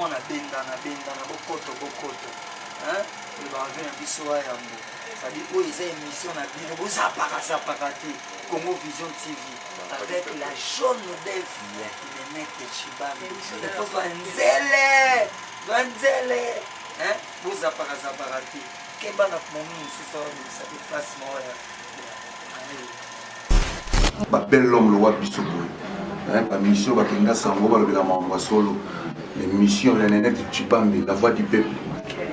mona bendana bokoto hein le bavin biso ya yambo ça dit où ils émission na bino bozapaka te Congo Vision TV avec la jaune d'œuf le mec de Chibambe il faut Vanzele hein bozapaka te kemba na momi sous ça de place moya ba bel l'homme le wa biso hein ba mission ba kenga sango ba lobela mwa solo les missions la nénette de Chibambe la voix du peuple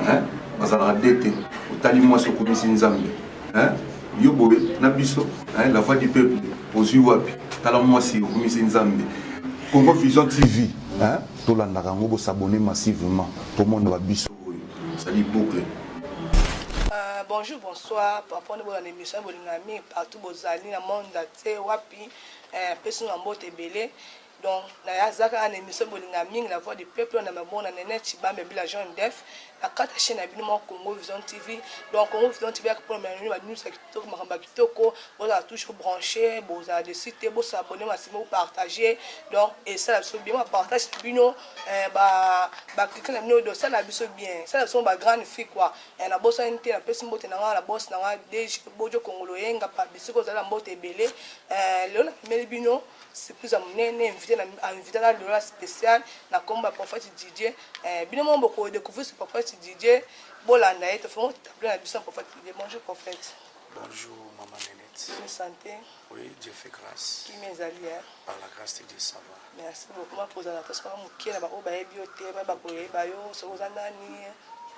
hein bazala dete otali moi so komisi nzambe hein yo bobe na biso hein la voix du peuple ozui wapi tala moi si komisi nzambe Congo Vision TV hein to landaka ngo bo s'abonner massivement pour monde ba biso ça dit boucle. Bonjour, bonsoir. Pour nous dans l'émission Bolingami partout bozali na monde ate wapi personne en bote belé. Donc na zaka na émission Bolingami la voix du peuple na mabona Nénette Chibambe bila Jean Def la carte chaîne abonnement Congo Vision TV. Donc Congo Vision TV pour nous ba news kitoko makamba kitoko boza toujours branché boza de citer bo s'abonner massivement partager. Donc et ça la so bien partage bino ba cliquer na no do ça la biso bien. Ça sont ba grande fille quoi. Et na bossa nté na personne bote na la boss na DG bojo Congolo yenga pa bisiko za la mbote belé le na melbino c'est plus à mon invité dans le spécial na combat prophète DJ bien mon beaucoup découvrir ce prophète DJ bolanda et te font tabler la puissance prophète DJ. Bonjour prophète. Bonjour maman Nénette. Bonne santé. Oui, Dieu fait grâce. Qui mes alliés par la grâce de Dieu ça va. Merci beaucoup ma pour la parce que mon qui na ba o ba bioté ba ko ba yo so za nani.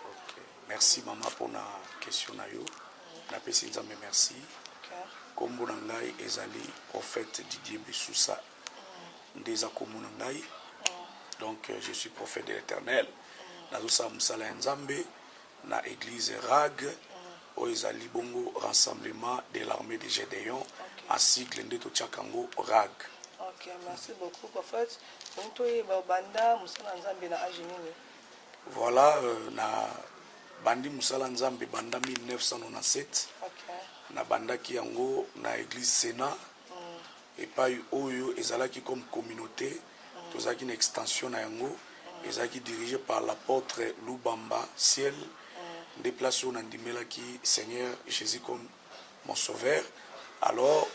OK. Merci maman pour la question na yo. Na pesi nzambe merci. Kombo na ngai ezali prophète Didier Bissoussa ndeza kombo na ngai. Donc je suis prophète de l'Éternel. Nazosa musala nzambe na église RAG o ezali bongo rassemblement de l'armée de Gédéon en sigle ndeto tchakango RAG. OK, merci beaucoup prophète. Bonto e ba banda musala nzambe na ajinini. Voilà na bandi musala nzambe banda 1997. OK. Na bandaki yango na église Sénat et pas oyo ezalaki comme communauté tozaki une extension na yango ezalaki dirigé par l'apôtre Lubamba Ciel déplacé au nandimelaki Seigneur Jésus comme mon sauveur. Alors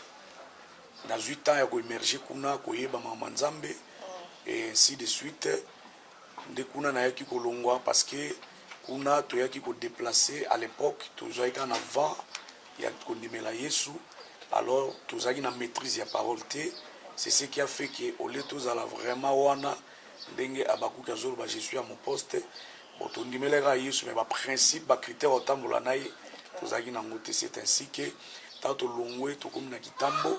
dans 8 ans ya ko émerger kuna ko yeba mama nzambe et ainsi de suite de kuna na yaki ko longwa parce que kuna to yaki ko déplacer à l'époque tozaki en avant il y a kondimela Yesu alors tozaki na maîtrise ya parole té c'est ce qui a fait que au lieu tozala vraiment wana ndenge abakuki azoloba je suis à mon poste bon tondimelaka Yesu mais ba principe ba critère otambola naye tozaki na ngote c'est ainsi que tato longwe tokomi na kitambo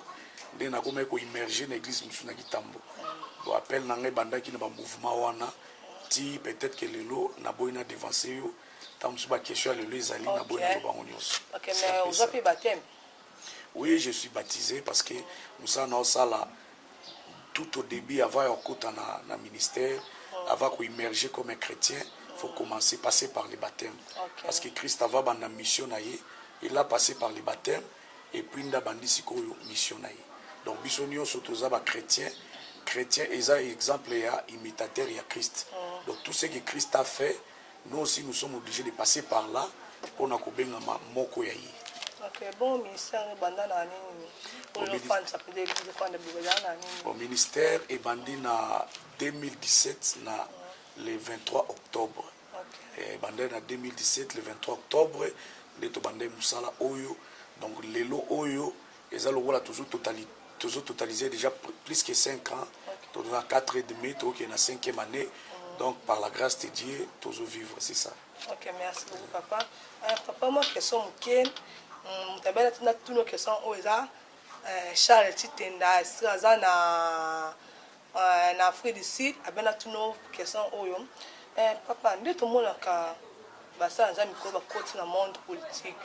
ndenge na koma ko immerger na église musu na kitambo bo appel na ngai bandaki na ba mouvement wana ti peut-être que lelo na boyina devancer yo. OK, mais vous avez baptême? Oui, je suis baptisé parce que nous sommes là tout au début, avant un ministère, avant qu'on immerger comme un chrétien, il faut commencer passer par les baptêmes. Okay. Parce que Christ avait une mission, il a passé par les baptêmes et puis il a une mission. Donc, nous sommes tous chrétiens. Chrétiens, ils ont exemple, imitateur, il y a Christ. Donc, tout ce que Christ a fait, nous aussi, nous sommes obligés de passer par là pour nous accompagner moko yayi. OK, bon ministère bandana nini? Au ministère est bandé en 2017 le 23 octobre. OK. Bandé en 2017 le 23 octobre, les to bandé musala oyo. Donc les lots oyo, ils ont toujours totalisé déjà plus que 5 ans. Donc dans 4 et demi, donc il y a 5e année. Donc, par la grâce de Dieu, toujours vivre, c'est ça. OK, merci beaucoup, papa. Papa, moi, question, tu as toutes nos questions, Charles Titenda, en Afrique du Sud, tu as toutes nos questions. Papa, tout le monde a dans le monde politique.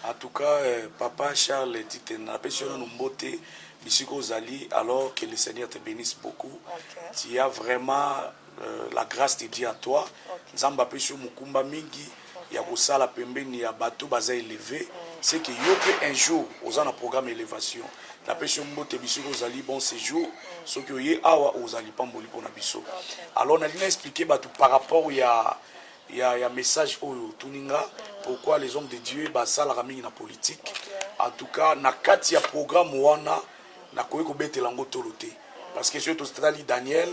En tout cas, papa Charles Titenda, Bisiko Zali, alors que le Seigneur te bénisse beaucoup. Okay. Tu as vraiment la grâce de Dieu à toi. Nzamba pesho mukumba mingi ya kusala pembeni ya bato baza élevé. C'est que yo un jour aux un programme élévation. La pêche mbote biso ozali bon séjour. Ce que yé awa ozali pamboli pour na biso. Alors on a bien expliqué par rapport il y a message oyo tuninga pourquoi les hommes de Dieu ça la ramine na politique. En tout cas na kati ya programme wana na koyi ko betela ngo tolote parce que surtout Australie Daniel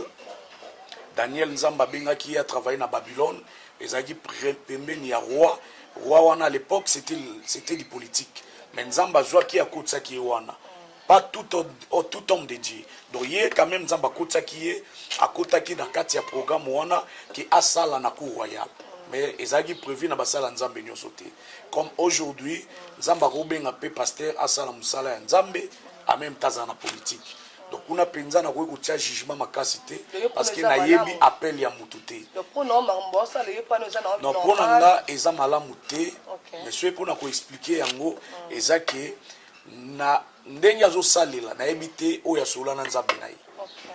Nzamba benga qui a travaillé na Babylone les a dit pembeni ya roi wana à l'époque c'était du politique mais Nzamba zwa qui a kotsa qui wana pas tout homme de Dieu donc il y quand même Nzamba kotsa qui est à kota qui na kati ya programme wana qui a sala na cour royale mais ils a prévu na basala Nzambe nyoso te comme aujourd'hui Nzamba robenga pe pasteur a sala musala ya Nzambe en même temps dans la politique. Donc on a penza na ko tia jugement makasi te parce que na yebi appel ya mutu te. Donc pour non mambo ça le pas nous na. Non pour nga eza malamu te. Mais soit pour na ko expliquer yango eza que na ndenge azo salela na yebi te o ya sola na Nzambe na ye.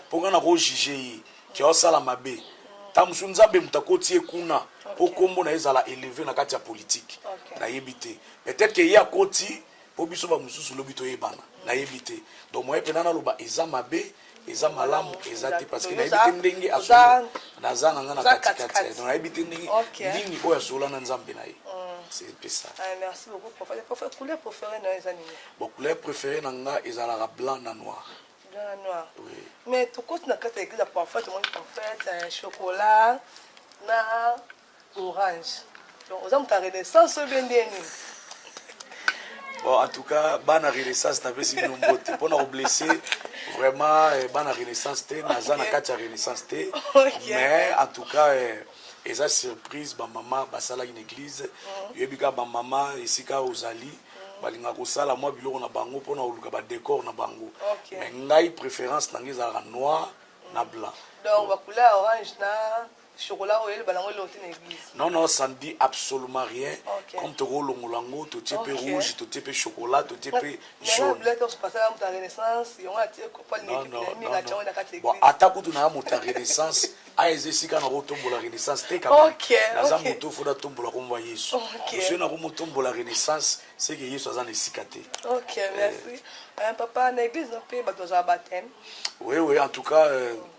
Pour nga na ko juger yi ki o sala mabe. Tamusu Nzambe mutakoti ekuna po kombo na ezala élevé na kati ya politique. Na yebi te. Peut-être que ya koti po biso ba mususu lobi to yebana na yebite donc moi penana loba eza mabe eza malamu eza te parce que na yebite ndenge aso na zana ngana katikati donc na yebite ndenge ndingi oya sola na Nzambe na ye c'est un peu ça. Merci beaucoup prophète couleur préférée na ezani bon couleur préférée nanga ezala blanc na noir. Blanc na noir. Oui. Mais tout côté na kati église prophète mon prophète chocolat na orange. Donc aux hommes ta renaissance bendeni. Bon, en tout cas, bana renaissance n'a pas si nous mbote. Pour nous blesser, vraiment, bana renaissance té, nazana katia renaissance té. Mais en tout cas, et ça surprise, ba maman, ba sala une église. Yebika ba maman, ici ka ozali, balinga ko sala moi biloko na bango pour na oluka ba décor na bango. Mais ngai préférence nangi za noir na blanc. Donc ba couleur orange na chocolat ou le ballon l'église. Non, ça ne dit absolument rien. Comme tu roules au lango, tu type rouge, tu type chocolat, tu type jaune. Bon, attaque tu n'as pas renaissance. Aïe, si quand on tombe la renaissance, t'es quand même. Dans un moto, il faut tomber la combat Yesu. Si on a un tombe la renaissance, c'est que Yesu a un cicaté. Ok, merci. Papa, l'église n'a pas besoin de baptême. Oui, en tout cas,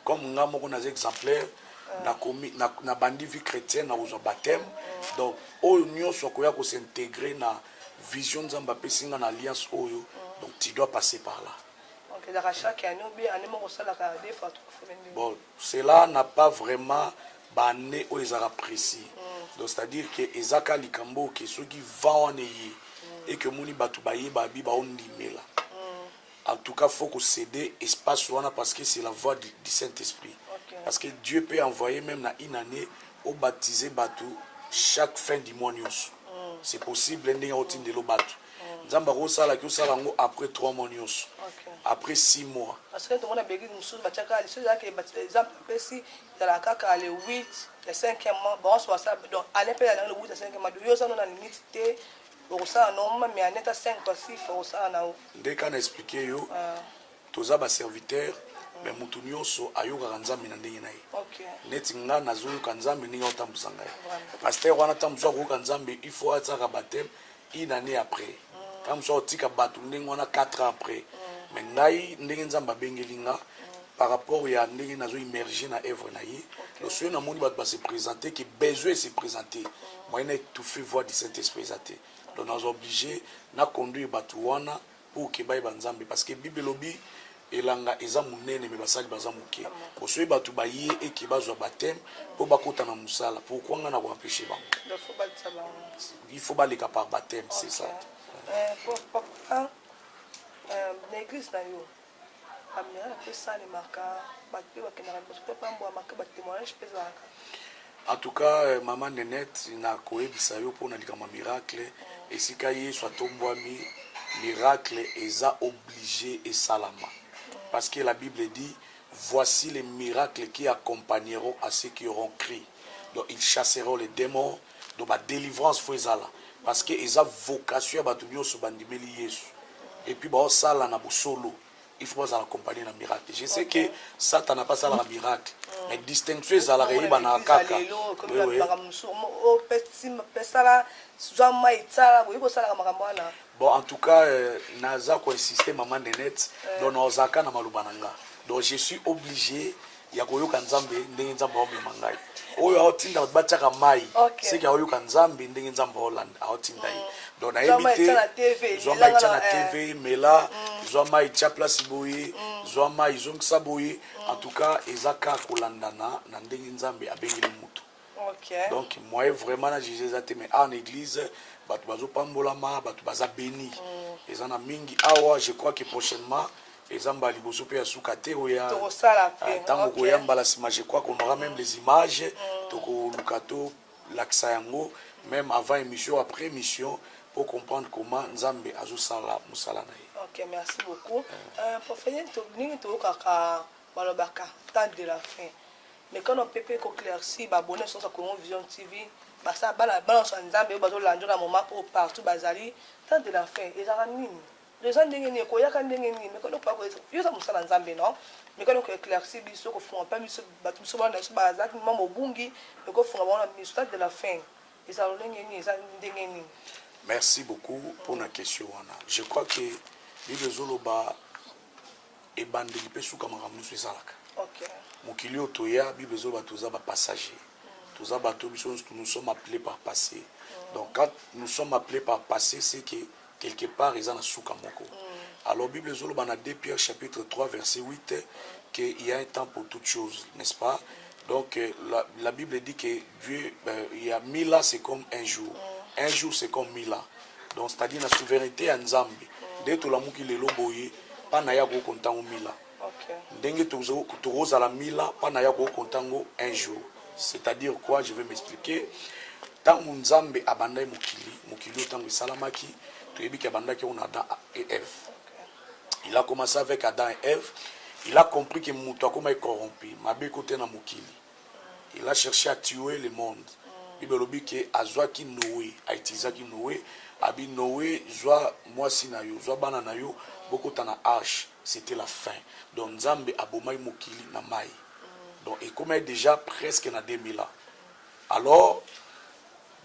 comme on a des exemplaires. Na bandi vie chrétienne na uzo baptême donc oyo nyonso koya ko s'intégrer na vision Nzamba pesinga na alliance oyo donc tu dois passer par là. OK la chaque année bien année mo sala ka des fois bon cela n'a pas vraiment bané o ezara précis donc c'est-à-dire que ezaka likambo ke soki va wana yi et que moni batu baye babi ba ondimela. En tout cas faut que céder espace wana parce que c'est la voix du Saint-Esprit. Parce que Dieu peut envoyer même dans une année au baptiser Batu chaque fin du mois. C'est possible, Nzamba Rosala qui est après 3 mois, après 6 mois. Parce que tout le monde a besoin de choses, le 8, le 5e mois, bon, soit ça, donc à l'époque, le 8, le 5e mois, il y a une limite. Mais à l'état 5 aussi, il faut ça. Dès qu'on a expliqué, tous les serviteurs. Mais mutu nyonso ayoka Nzambe na ndenge na ye. Neti nga nazoyoka Nzambe ndenge otambusa ngai. Pasteur wana tambusa ko Nzambe il faut ataka baptême une année après. Tambusa otika batu ndenge wana 4 ans après. Mais ngai ndenge Nzambe bengelinga par rapport ya ndenge nazo immerger na œuvre na ye. Le soir na moni batu ba se présenter qui besoin se présenter. Moi na étouffer voix du Saint-Esprit présenter. Donc nous obligé na conduire batu wana pour que ba Nzambe parce que Bible lobi elanga eza munene me basali baza muke osoyi batu baye eke bazwa baptême po bakota na musala pourquoi nga na ko empêcher bango il faut baleka par baptême c'est ça papa l'église na yo amira pesa ni maka batu bakena ba pambo maka ba témoignage pesa. En tout cas maman Nenette na koyebisa yo pona likama miracle esika Yesu atombwami miracle eza obligé et salama. Parce que la Bible dit, voici les miracles qui accompagneront à ceux qui auront crié. Donc ils chasseront les démons, donc la délivrance faut ça là. Parce que ils ont vocation à battre sur bandimeli Yesu. Et puis bah ça là na solo, il faut pas accompagner la miracle. Je sais que Satan n'a pas ça la miracle, mais distinction ça la réiba na kaka. Bon, en tout cas, Naza a insisté, maman de net, donc Ozaka na malubananga. Donc je suis obligé, Yakoyo Kanzambe, Ndengenzamba Mangai. Oyo aotinda bataka mai, c'est qu'il y a Oyo Kanzambe, Ndengenzamba Holland, aotinda. Donc na évité, Zoma na TV, mais là, Zoma Icha Place Boye, Zoma Izong Saboye, en tout cas, Ezaka Kolandana, Ndengenzambe, Abengile Mutu. Donc moi vraiment, j'ai été en église. Batu bazo pambolama, batu baza béni. Ezana mingi awa, je crois que prochainement, ezamba liboso pe ya sukate oya. Tango koyamba la sima, je crois qu'on aura même les images. Toko lukato laksa yango, même avant émission, après émission, pour comprendre comment Nzambe azo sala musala na ye. Ok, merci beaucoup. Pour finir, tu kaka malobaka temps de la fin. Mais quand on peut éclaircir, abonner sur sa Vision TV. Ça balance en Zambie, bazo lanjo na moment pour partout bazali tant de la fin et ça nini les gens ndengeni ko yaka ndengeni mais quand on pas yo ça musala en Zambie non mais quand on éclaircir biso ko font pas biso batu biso bana so bazaki mambo bungi mais ko font ba na stade de la fin et ça ndengeni ça ndengeni. Merci beaucoup pour la question wana. Je crois que Bible Zoloba et bandeli pe suka makamnu so salaka. OK. Mokili otoya Bible Zoloba toza ba passager. Tous les bateaux, nous sommes appelés par passer. Donc quand nous sommes appelés par passer, c'est que quelque part, ils ont un soukamoko. Alors, Bible Zolo, dans 2 Pierre chapitre 3, verset 8, qu'il y a un temps pour toutes choses, n'est-ce pas? Donc la Bible dit que Dieu, il y a 1000 ans, c'est comme un jour. Un jour, c'est comme 1000 ans. Donc c'est-à-dire la souveraineté en Zambie. Dès que la mouki le loboye, pas n'aya go content 1000 ans. Dengue tozo à la 1000 ans, pas n'aya go content un jour. C'est-à-dire quoi? Je vais m'expliquer. Tant que Nzambe abandonne Mokili, tant que Salamaki, tu es bien abandonné on Adam et Ève. Il a commencé avec Adam et Ève. Il a compris que Moutouakoma est corrompu. Mabé côté na Mokili. Il a cherché à tuer le monde. Il a dit que Azwaki Noé, Aitizaki Noé, Abi Noé, Zwa Moisinayo, Zwa Bananayo, beaucoup tana H. C'était la fin. Donc Nzambe abomai Mokili na Mai. Donc, et comme déjà presque na 2000 ans. Alors,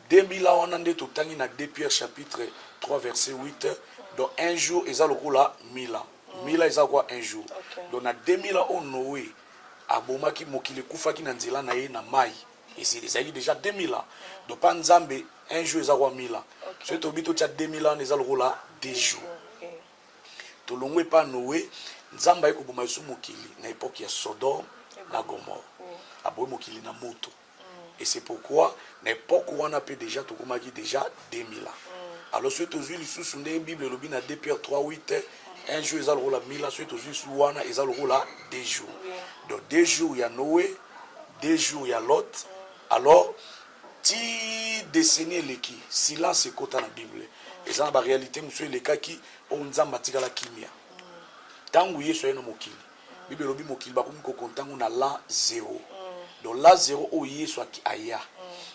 2000 ans, on a dit tout le temps, dans 2 Pierre chapitre 3, verset 8. Donc, un jour, ils ont le coup là, 1000 ans. 1000 ans, ils ont quoi un jour. Donc, dans 2000 ans, on Noé, Aboma qui mokile kufa qui nanzela na ye na mai. Et c'est déjà 2000 ans. Donc, pas Nzambe, un jour, ils ont quoi 1000 ans. Ce qui est 2000 ans, ils ont le coup là, 2 jours. Tout le monde pas Noé, Nzambe a kubuma su mokili, na époque, il y a Sodome. Na Gomorre. Aboy mokili na moto. Et c'est pourquoi n'importe où on a déjà tout comme déjà 2000 ans. Alors ce que les sous sont des Bible le bin à 2 Pierre 3 8 un jour ils ont la 1000 ans, ce que sous wana ils ont la 2 jours. Donc 2 jours il y a Noé, 2 jours il y a Lot. Alors ti décennies les qui silence c'est côté dans la Bible. Et ça en réalité monsieur les cas qui on nzamba tika la kimia. Tangu yeso eno mokili. Bible lobi mokili ba ko kontango na l'an 0. Donc l'an 0 o yeso aki aya.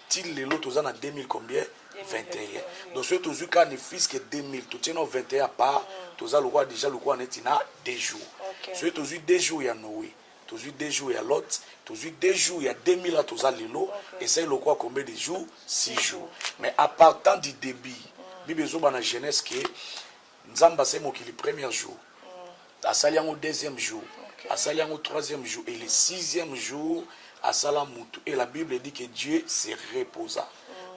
Til lelo toza na 2000 combien 21. Donc ce tozu ka ne fils que 2000 to teno 21 par toza le roi déjà le roi netina 2 jours. Ce tozu 2 jours ya Noé. Tozu 2 jours ya Lot, tozu 2 jours ya 2000 à toza lelo et c'est le roi combien de jours 6 jours. Mais à partant du début Bible zo na Genèse que Nzamba c'est mokili premier jour. Asali au 2e jour. Asali au 3e jour et le 6e jour asala mutu et la Bible dit que Dieu se reposa.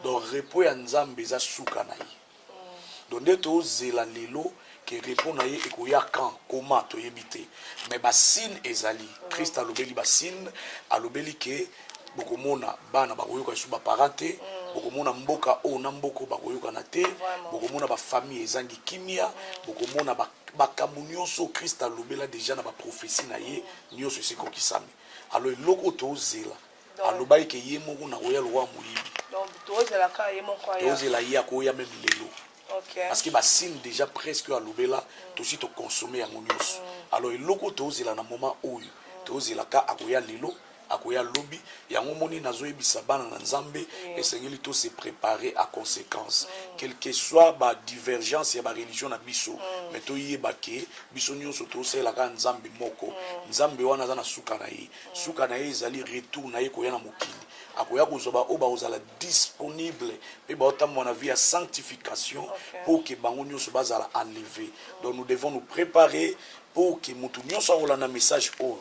Donc repos ya Nzambe za suka na ye. Donc de to zela lelo que repos na ye ekoya kan comment to yebite. Mais ba signe ezali Christ alobeli ba signe alobeli que bokomona bana bakoyoka su ba parenté bokomona mboka o na mboko bakoyoka na te bokomona ba famille ezangi kimia bokomona ba kamunyoso Christ alobela déjà na ba prophétie na ye nyoso sikokisami. Alors loko to zela alobai ke ye moko na koya lwa muyibi. Donc to zela ka ye moko ya. To zela ya ko ya même lelo. OK. Parce que ba signe déjà presque alobela to si to consommer en nyoso. Alors loko to zela na moment oyo to zela ka akoya lelo akoya lobby yango moni nazoyebisa bana na Nzambe esengeli to se préparer à conséquence quel que soit ba divergence ya ba religion na biso mais to yeba ke biso nyonso to sela ka Nzambe moko Nzambe wana za na suka na ye ezali retour na ye koya na mokili akoya kozoba o bazala disponible pe baota mon avis à sanctification pour que bango nyonso bazala enlevé. Donc nous devons nous préparer pour que mutu nyonso akolanda message o.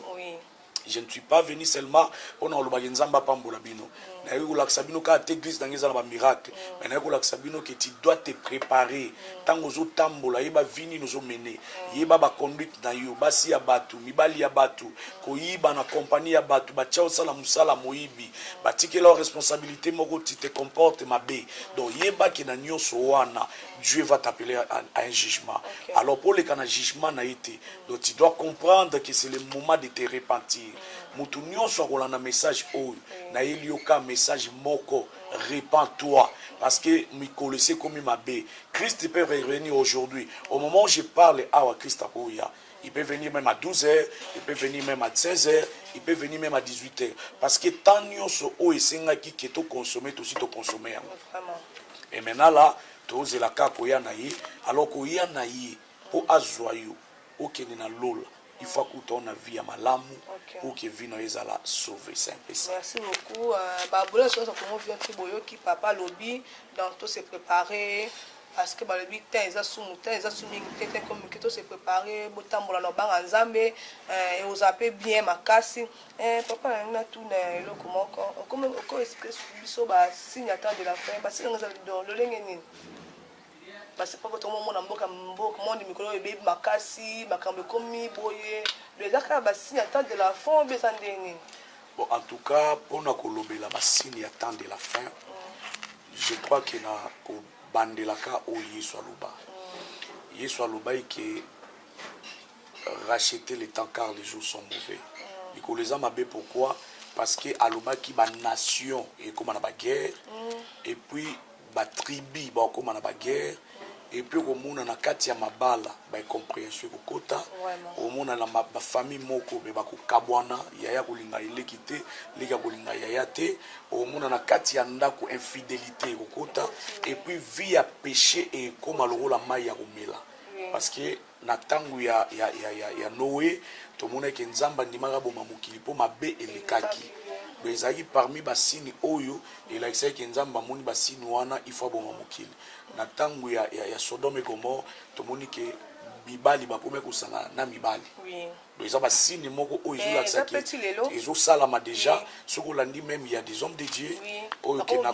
Je ne suis pas venu seulement pour nous le nzamba pambola bino. Na yo la sabino ka église dans ezala ba miracle. Mais na yo la sabino que tu dois te préparer tango zo tambola yeba vini nous mener. Yeba ba conduite na yo basi ya batu, mibali ya batu, ko yiba na compagnie ya batu, ba tchao sala musala moyibi. Ba tike leur responsabilité moko tu te comportes mabe. Donc yeba ki na nyonso wana Dieu va t'appeler à un jugement. Alors pour les cas de jugement na été, donc tu dois comprendre que c'est le moment de te repentir. Mutu nyonso akolanda message oyo na elioka message moko repens-toi parce que mikolo c'est comme mabe. Christ peut revenir aujourd'hui. Au moment où je parle à Christ akoya, il peut venir même à 12h, il peut venir même à 16h, il peut venir même à 18h parce que tant nyonso oyo esengaki que to consommer aussi to consommer. Et maintenant là toze la ka koya na ye alors koya na ye po azwayo okene na lola. Il faut que tu aies une vie à malamu pour que vie ne soit sauvée. C'est un peu ça. Merci beaucoup. Baboula, je pense que papa lobby, donc tout s'est préparé. Parce que le but est de se préparer, de et aux appels bien ma casse. Papa, on a tout le comment expliquer signe de la fin parce que nous avons le lengue. Parce que tout le monde a monde micro et bébé makasi makambe komi boye les accords signe de la fin bon en tout cas pour na kolobe la signe attend de la fin je crois que na ko bandelaka o Yesu aluba Yesu aluba que racheter les temps car les jours sont mauvais ikoleza mabe pourquoi parce que aluba ki ba nation et comme na ba guerre et puis ba tribu ba comme na ba guerre. Et puis au monde na kati ya mabala ba compréhension kokota au monde na ba famille moko be ba ko kabwana yaya kolinga elekite lika kolinga yaya te au monde na kati ya ndako infidélité kokota et puis vie ya péché et comme alokola mai ya komela parce que na tangu ya Noé to mona ke nzamba ndimaka boma mokili po mabe elekaki bezaki parmi basini oyo elakisa ke nzamba moni basini wana ifo boma mokili na tangu ya Sodome et Gomorrhe tomoni ke mibali bakome kosanga na mibali eza basini moko oyo ezolakisa ke ezosalama déjà soki olandi même il y a des hommes de Dieu oyo ke na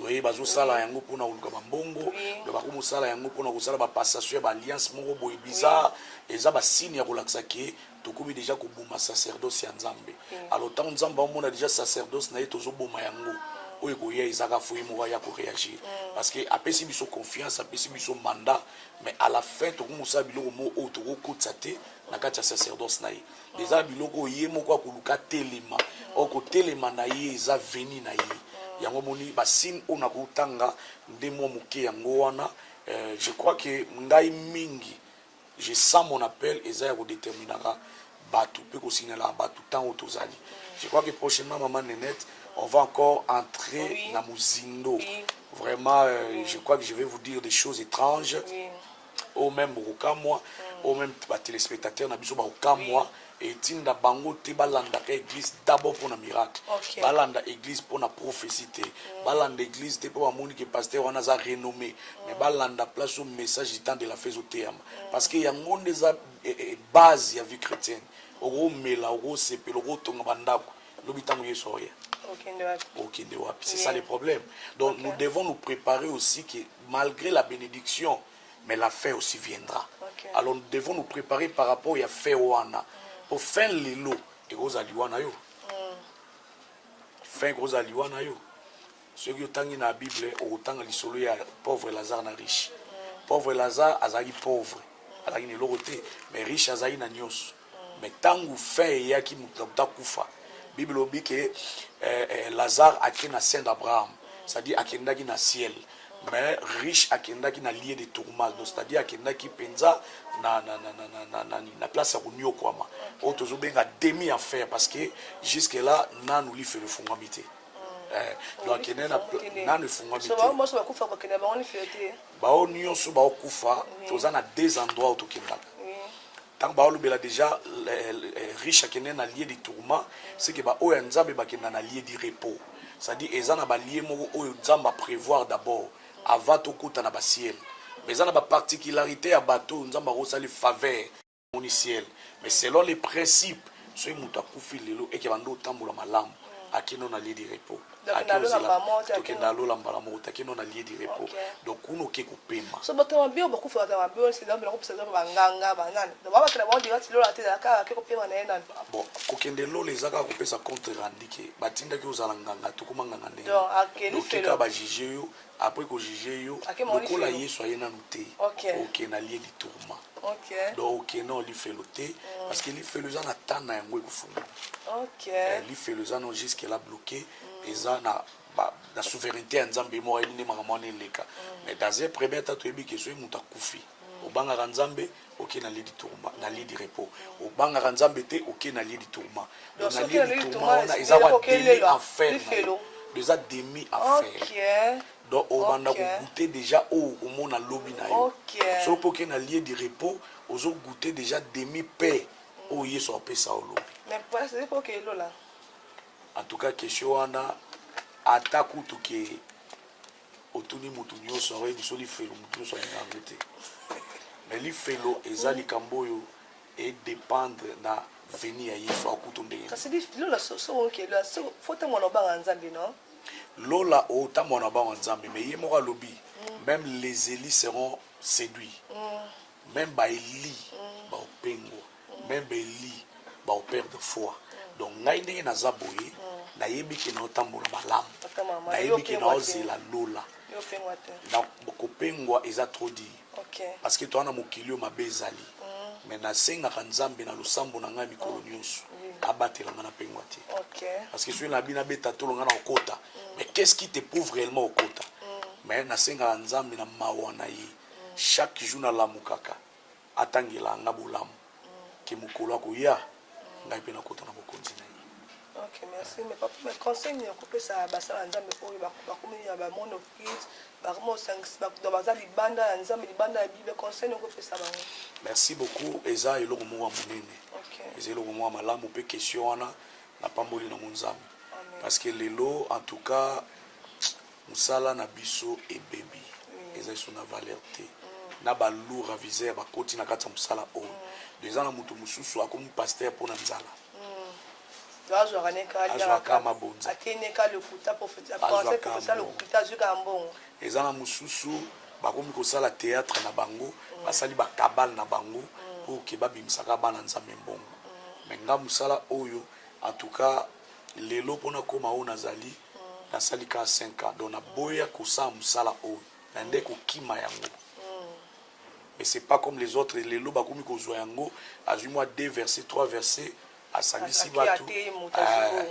oui bazosala yango mpona koluka bambongo bakomosala yango mpona kosala bapassation ya baalliance moko boye bizarre eza basini ya kolakisa ke tokomi déjà koboma sacerdoce ya nzambe alors ntango nzambe aomona déjà sacerdoce na ye tozoboma yango oyo koya ezaka foi moko ya koréagir parce que apesi biso confiance apesi biso mandat mais à la fin tokomosala biloko moko oyo tokokotisa te na kati ya sacerdoce na ye eza biloko oyo ye moko akoluka telema oyo kotelema na ye eza veni na ye yango moni basine oyo nakotanga nde mwa moke yango wana je crois que ngai mingi je sens mon appel eza ya kodéterminaka bato mpe kosignala bato ntango tozali je crois que prochainement maman Nénette on va encore entrer dans Muzindo. Vraiment, je crois que je vais vous dire des choses étranges. Ou même moi, ou même les téléspectateurs, moi, et tinda bango te balanda église d'abord pour un miracle. Balanda église pour la prophétie. Balanda église te pour amoni que pasteur on a renommé. Mais balanda place au message du temps de la fête au terme. Parce qu'il y a monde des bases de la vie chrétienne. Oro mela, oro sepe, oro tonga bandako. L'obitango yesoya. C'est ça le problème. Donc nous devons nous préparer aussi que malgré la bénédiction, mais la fin aussi viendra. Alors nous devons nous préparer par rapport à la fin ouana. Pour faire les lots, et gros aliwana yo. Fin gros aliwana yo. Ceux qui ont dans la Bible, autant l'isolo ya pauvre Lazare na riche. Pauvre Lazare azali pauvre. Azali ne loroté, mais riche azali na nyos. Mais tant que fin ya ki muta kufa. Bible dit que Lazare a été na sein d'Abraham, c'est-à-dire akendaki na ciel, mais riche akendaki na lieu de tourment, c'est-à-dire akendaki penza na place à kunyo kwama. Otozo benga demi affaire parce que jusque là na nous li fait le fongambité. Donc kenena na le fongambité. Moi ça va kufa kwa kenena ba on fait. Ba on nyonso ba kufa, toza na deux endroits où tokendaka. tant que déjà riche à kenen allié du tourment c'est que ba oya nzambe ba kenen allié du repos c'est-à-dire ezana ba lié moko oyo nzamba prévoir d'abord avant to kuta na ba ciel mais ezana ba particularité ya bateau nzamba rosa les faveur au ciel mais selon les principes soki moto akufi lelo eke bando otambola malamu akino na lieu de repos tokenda lolamba la moko takino na lieu de repos donc kuno oke kopema so bato mabio bakufa bato mabio c'est donc bakopesa banganga banani donc baba tena bango direct lola te aka ke kopema na yena bon kokende lola ezaka kopesa contre rendu ke batindaki ozala nganga tokoma nganga ndenge donc akeli felo ba juger yo après ko juger yo lokola yesu ayena nanu te oke na lieu de tourment donc ok non li fait l'ôté parce que li fait le gens attend na yango ekufunga li fait le gens jusque là bloqué eza na la souveraineté en nzambe mo ayini makamwa ne leka mais dans un premier temps to ebiki so muta kufi obanga nzambe ok na lit du tourment na lit du repos obanga nzambe te ok na lit du tourment donc na lit du tourment on a eza wa demi enfer déjà demi enfer donc on a goûté déjà au mona lobby na yo so pour que na lieu de repos ozo goûter déjà demi paix au yeso apesa au lobby mais pas c'est pour que là en tout cas question wana ataku to ke otuni mutu nyonso awe bisoli felo mutu nyonso alinga te mais li felo ezali kamboyo et dépendre na venir ya yeso akuto ndenge kasi li lola so ok là faut te mona ba nzambe non lola otambo na bango nzambe mais ye moko alobi même les élis seront séduits même baeli baopengwa même baeli baoperdre foi donc ngai ndenge naza boye nayebi ke naotambola malamu nayebi ke naozela lola na kopengwa eza trop dit parce que toana mokili oyo mabe ezali mais nasengaka nzambe na losambo na ngai mikolo nyonso abatelanga na pengwa te parce que soki nabi nabeta tolonga na okota mais qu'est-ce qui te prouve réellement okota mais nasengaka nzambe na mawa na ye chaque jour nalamukaka atangela nga bolamu ke mokolo akoya ngai mpe nakota na bokonzi na ye. Ok, merci. Mais papa, mais conseil, on coupe ça, bah ça, on a mis bah mon office, bah comment dans bazar les bandes, les bandes, les conseils, on coupe ça. Merci beaucoup. Eza elo mo monene. Ok. Eza elo mo malamu pe question wana na pamboli na monzambe. Parce que lelo en tout cas musala na biso et baby. Eza sur na valeur te. Na ba lourd aviser ba koti na kata musala o. Des ans mutu mususu akomu pasteur pour na nzala. ezana mususu bakomi kosala théâtre na bango basali bakabale na bango po ke babimisaka bana nzambe mbongo mais nga musala oyo en tout cas lelo mpona koma oyo nazali nasali ka 5 ans donc naboya kosala musala oyo na nde kokima yango mais c'est pas comme les autres lelo bakomi kozwa yango azwi mwa 2 versets 3 versets asangisi bato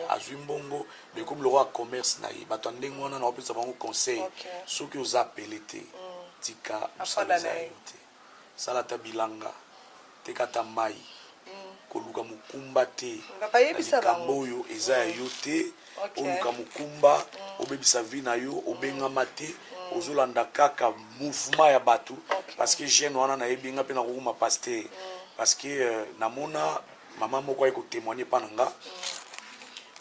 azwi mbongo mais comme le roi commerce na ye bato ndenge wana na opesa bango conseil soki oza apele te tika mosala eza yo te sala ta bilanga teka ta mai koluka mokumba te likambo oyo eza ya yo te oluka mokumba obebisa vi na yo obengama te ozolanda kaka mouvement ya bato parce que jeune wana nayebi nga mpe nakokuma paster parce que namona maman moko ayi kotémoigner pa nanga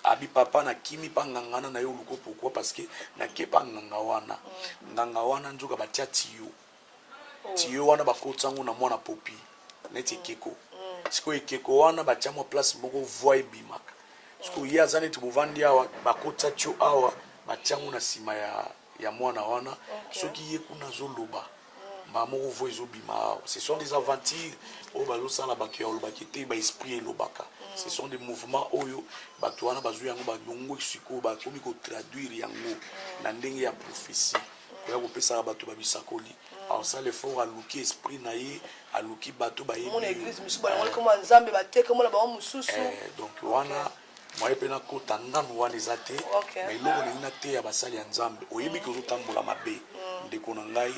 abi papa na kimi pa ngangana na yo luko pourquoi parce que na kepa nganga wana nzoka batia tiyo wana bakotsango na mwana popi neti keko siko ekeko wana batia mo place moko voie bimaka siko ye azani tu buvandi awa bakotsa tio awa batiango na sima ya mwana wana soki ye kuna zoloba mamo voie zobima ce sont des aventures oyo bazosala bato ya olobaki te baesprit elobaka ce sont des mouvements oyo bato wana bazwi yango balongo sikoyo bakomi kotraduire yango na ndenge ya prophétie oya kopesaka bato babisakoli asala effort aluki esprit na ye aluki bato bayebi donc wana moye mpe nakota ngano wana eza te mais eloko nalingi nateya basali ya nzambe oyebi ke ozotambola mabe ndeko na ngai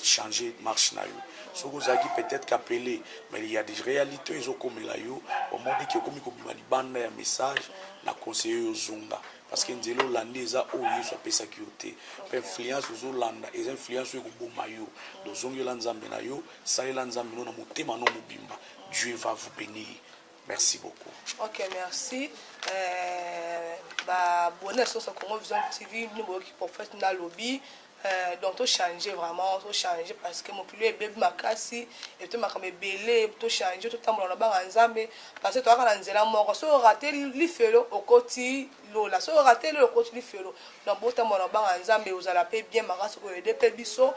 changer marche na yo. Ce que vous avez peut-être qu'appeler, mais il y a des réalités, ils ont comme là yo, au moment que comme il y a un message, na conseiller aux zonga. Parce que nous avons landé ça au lieu soit pesa kioté. Influence aux landa, les influences au bon maillot. Donc zonga lanzambe na yo, ça lanzambe no na motema no mobimba. Dieu va vous bénir. Merci beaucoup. Ok, merci. Bonne sur ce Congo Vision TV, nous avons prophète dans le lobby. Donc, tout changer vraiment, tout changer parce que mon plus bébé makasi et tout ma comme belé, tout changer tout temps dans le bar ensemble parce que toi quand on est là mort, so rater l'ifelo au côté lola, so rater le côté l'ifelo. Donc, bon temps dans le bar ensemble, vous allez payer bien makasi ko aider pébiso,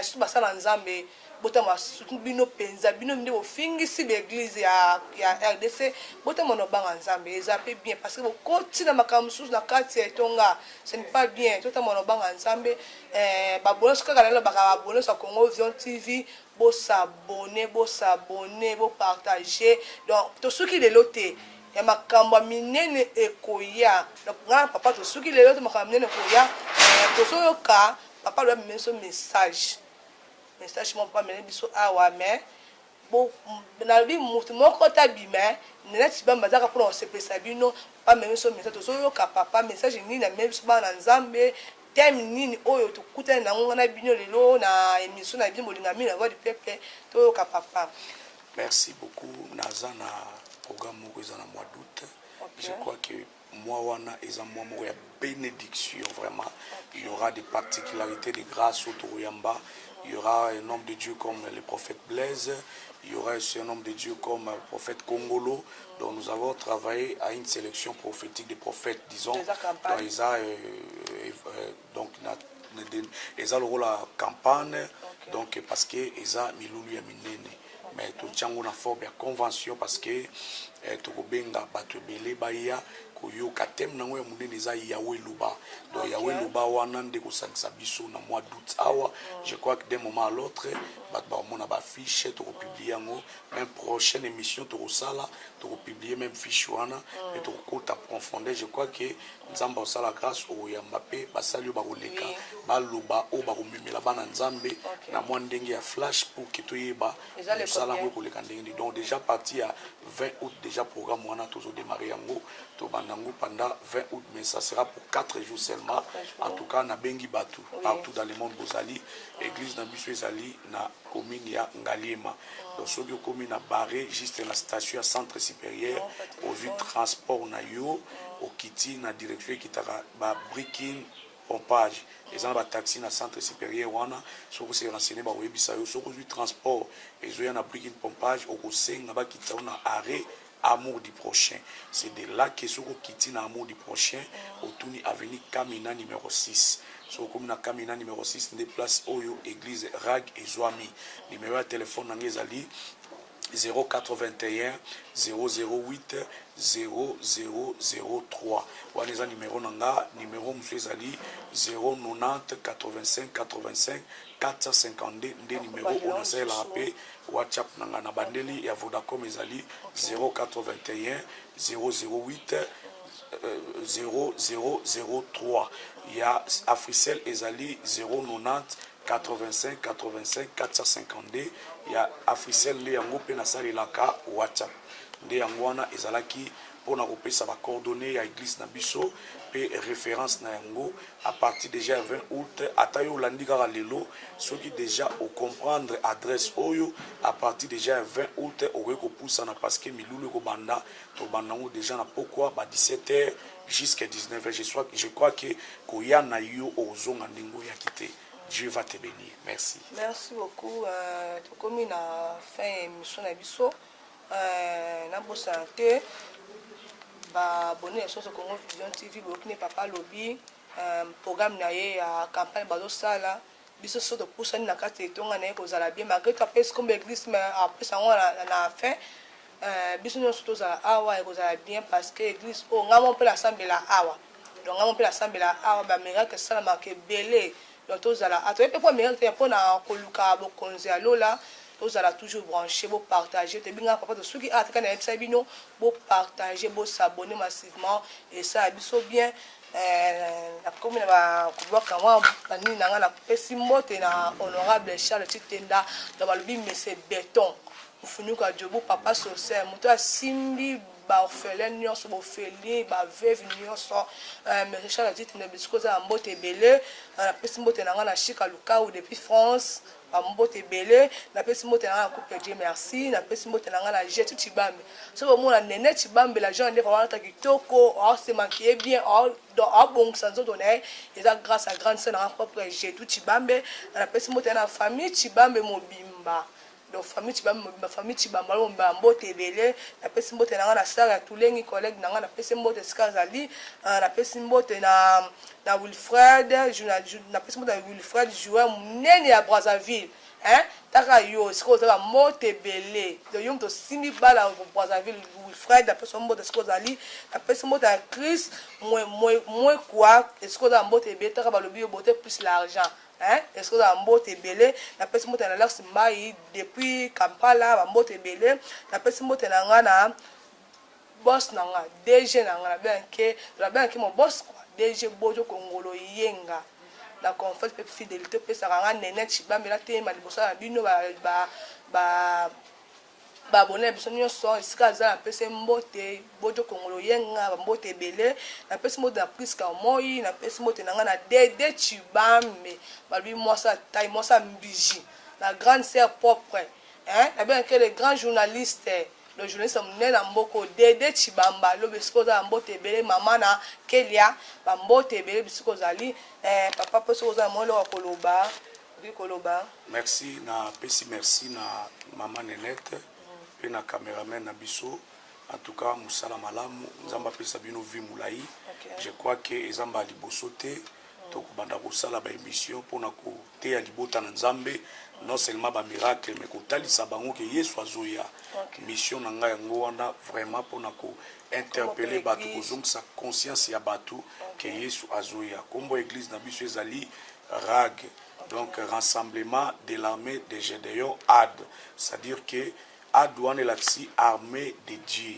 surtout basa ensemble. Botama surtout bino penza bino minde ofingisi l'église ya RDC botama no banga nzambe ezape bien parce que bokoti na makamsusu na kati ya tonga ce n'est pas bien totama no banga nzambe babona sukaka lelo baka babona sa Congo Vision TV bo s'abonner bo partager donc to suki lelo te ya makambo minene ekoya donc ngana papa to suki lelo te makambo minene ekoya to soyoka papa lui a son message message mon pas mener biso awa mais bon na bi mutu moko tabima nena tiba mazaka pour on se pesa bino pas mener son message to so ka papa message ni na même so na nzambe thème nini oyo to kuta na ngona bino lelo na émission na bino molinga mi na voix du peuple to ka papa. Merci beaucoup naza na programme moko za na mois d'août. Je crois que moi wana eza moi moko ya bénédiction vraiment. Il y aura des particularités de grâce au Toyamba. Il y aura un homme de Dieu comme le prophète Blaise. Il y aura aussi un homme de Dieu comme le prophète Congolo. Donc nous avons travaillé à une sélection prophétique des prophètes, disons. Donc ils ont le rôle à campagne. Donc parce que ils ont milulu ya minene. Mais tout tchango na forme ya convention parce que tokobenga bato belé baya koyo katem nango ya munene za Yahweh Luba. Donc Yahweh Luba wana nde ko sakisa biso na mois d'août awa. Je crois que d'un moment à l'autre bat ba mona ba fiche to publier ngo même prochaine émission to sala to publier même fiche wana et to kota profondeur. Je crois que nzamba osala grâce au ya Mbappé basali ba koleka ba luba o ba komimela bana nzambe na mwa ndenge ya flash pour que to yeba sala ngo koleka ndenge. Donc déjà parti à 20 août déjà programme wana tozo démarrer yango to bandango pendant 20 août mais ça sera pour 4 jours seulement. En tout cas na bengi batu partout dans le monde bozali église na biso ezali na commune ya Ngaliema. Donc soki commune na barré juste la station à centre supérieur au vu transport na yo au kiti na direction qui tara ba breaking pompage les gens ba taxi na centre supérieur wana soko se renseigner ba webisa yo soko du transport et zo ya na breaking pompage au kosenga ba kita na arrêt amour du prochain. C'est de là que soko kiti na amour du prochain au tourni avenue Kamina numéro 6. So comme na Kamina numéro 6 des places Oyo église Rag et Zoami. Numéro de téléphone na ngezali 081 008 0003. Waneza numéro nanga numéro msezali 090 85 85 452 nde numéro on sait la rapé WhatsApp nanga na bandeli ya Vodacom ezali 081 008 0003. Il y a Africell ezali 090 85 85 452. Il y a Africell le yango pe na sali laka WhatsApp. Nde yango wana ezalaki pona kopesa ba coordonnées ya église na biso pe référence na yango à partir déjà 20 août atayo landika lelo soki déjà au comprendre adresse oyo à partir déjà 20 août au ko poussa na parce que milulu ko banda to bandango déjà na pourquoi ba 17h jusqu'à 19h je crois que koya na yo ozonga ndingo ya kité. Dieu va te bénir. Merci. Merci beaucoup. Comme on a fait une émission à Bisso, na bo santé, ba abonné sur Congo Vision TV, Burkina Papa Lobby, programme na ye à campagne bazo sala, Bisso sur de poussa na kati tonga na ko zala bien malgré ta pèse comme église mais après ça on a fait Bisso nous surtout za awa ko zala bien parce que église o ngamo pe la sambela awa. Donc ngamo pe la sambela awa ba miracle ça marqué belé. Donc tous ala atoye pe pour miracle pour na koluka bo konzi alola. Tous allez toujours brancher, vous partager. Te binga papa de ceux qui attendent na tsabino, vous partager, vous s'abonner massivement et ça abisso bien. nakomi na bakubwaka mwa banini na nga napesi mbote na honorable Charles Titenda na balobi mese Béton mfunuka jobu papa social moto asimbi baorphelin nyonso bofeli baveve nyonso mese Charles Titenda bisiko za mbote ebele napesi mbote na nga na Chika Lukau depuis France mbote ebele napesi mbote na nga na couple Dieu merci napesi mbote na nga na Jetu Chibambe so bomona nene Chibambe la jeune nde vraiment ta kitoko se manquer bien bon sanzo donné et ça grâce à grande sœur na propre Jetu Chibambe napesi mbote na famille Chibambe mobimba donc famille Chibambe mobimba famille Chibambe mbote ebele napesi mbote na nga na sœur ya tulengi collègue na nga napesi mbote skazali napesi mbote na Wilfred napesi mbote na Wilfred joueur munene ya Brazzaville hein taka yo siko za mbote ebele donc yo mto simbi bala Brazzaville Wilfred napesi mbote skazali napesi mbote ya Chris moi quoi siko za mbote ebele taka balobi yo bote plus l'argent hein est-ce que dans mbote belé na pesi mbote na Lax Mbai depuis Kampala ba mbote belé na pesi mbote na nga na boss na nga DG na nga na bien que mon boss quoi DG Bojo Kongolo yenga la confiance pe fidélité pe ça nga nene Chibambe la te ma libosa na bino ba bonne biso nyonso esika za na pesi mbote Bojo Kongolo yenga ba mbote belé na pesi mbote na Priska Moi na pesi mbote na nga na Dede Chibambe balbi moi ça taille moi ça mbiji la grande sœur propre hein na bien que les grands journalistes le journaliste mnena mboko Dede Chibamba lo bisiko za mbote belé mama na Kelia ba mbote belé bisiko zali papa poso za mo lo koloba koloba merci na pesi merci na mama Nenette et na caméraman na biso en tout cas musala malamu nzamba pesa bino vi mulai je crois que ezamba liboso te to kubanda kosala ba émission pona ko te ya libota na nzambe non seulement ba miracle mais ko talisa bango ke Yesu azoya mission na nga yango wana vraiment pona ko interpeller batu ko zongisa conscience ya batu ke Yesu azoya kombo église na biso ezali RAG donc rassemblement de l'armée de Gédéon AD c'est-à-dire que Adouane l'axi armée de Dieu,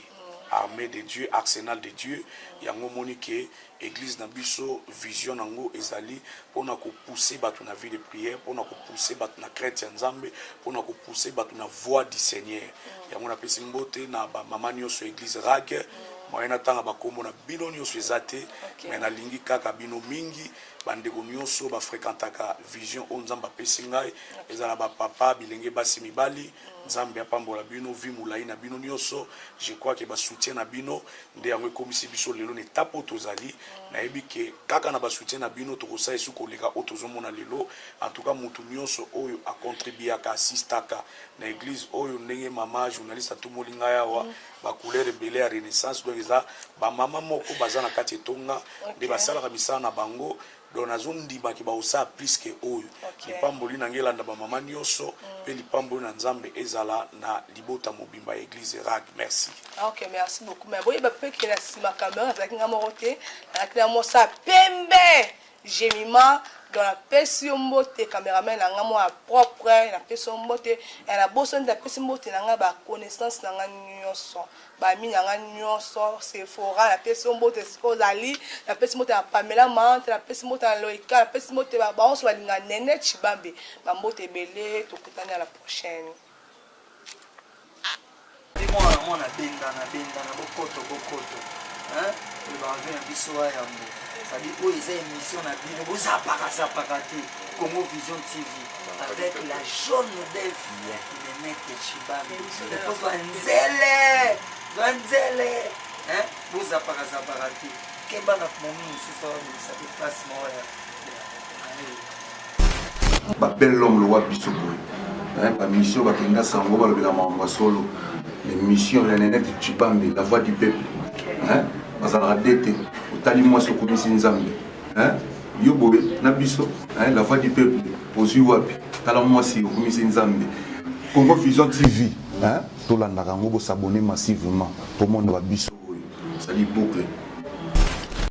armée de Dieu, arsenal de Dieu. Yango monique église na biso vision nango ezali pour na ko pousser batu na vie de prière, pour na ko pousser batu na chrétien nzambe, pour na ko pousser batu na voix du Seigneur. Yango na pesi mbote na ba mama nyonso église RAG. Moyena tanga bakombo na bino nyonso ezate mais na lingi kaka bino mingi bandeko nyonso ba fréquentaka vision o nzamba pesi ngai ezala ba papa bilenge basi mibali nzambe apambola bino vi mulai na bino nyonso je crois que ba soutien na bino nde yango ekomisi biso lelo ne tapo tozali na yebi ke kaka na ba soutien na bino tokosa esu koleka o tozomona lelo en tout cas mutu nyonso oyo a contribuer ka assistaka na église oyo ndenge mama journaliste to molinga yawa ba couleur belé ya renaissance donc eza ba mama moko bazana kati etonga nde basalaka misala na bango donc nazondima ki baosa plus que oyo lipamboli na ngelanda ba mama nyonso pe lipamboli na nzambe ezala na libota mobimba église RAG merci. OK merci beaucoup mais boye ba pe ki na sima caméra zaki nga morote na kila mosa pembe Jemima dans la pesi mbote caméraman na nga mo propre na pesi mbote na boso nda pesi mbote na nga ba connaissance na nga nyonso ba mi na nga nyonso c'est fora na pesi mbote skozali na pesi mbote na Pamela Mante na pesi mbote na Loïka na pesi mbote ba onso balinga Nene Chibambe ba mbote belé tokutana à la prochaine. Moi na benda na bokoto hein le bavin biso ya mbo c'est-à-dire où ils ont émission na bino vous apaka te Congo Vision TV avec la jaune d'œuf le mec de Chibambe il faut nzele hein vous apaka te keba na momi c'est ça se passe moi ba bel homme le wa biso boy hein ba mission ba kenga sango ba lobela mamba solo les missions la Nenette Chibambe la voix du peuple hein bazala dete otali moi so komisi nzambe hein yo bobe na biso hein la voix du peuple ozui wapi tala moi si komisi nzambe Congo Vision TV hein to landaka ngo bo s'abonner massivement pour monde wa biso ça dit boucle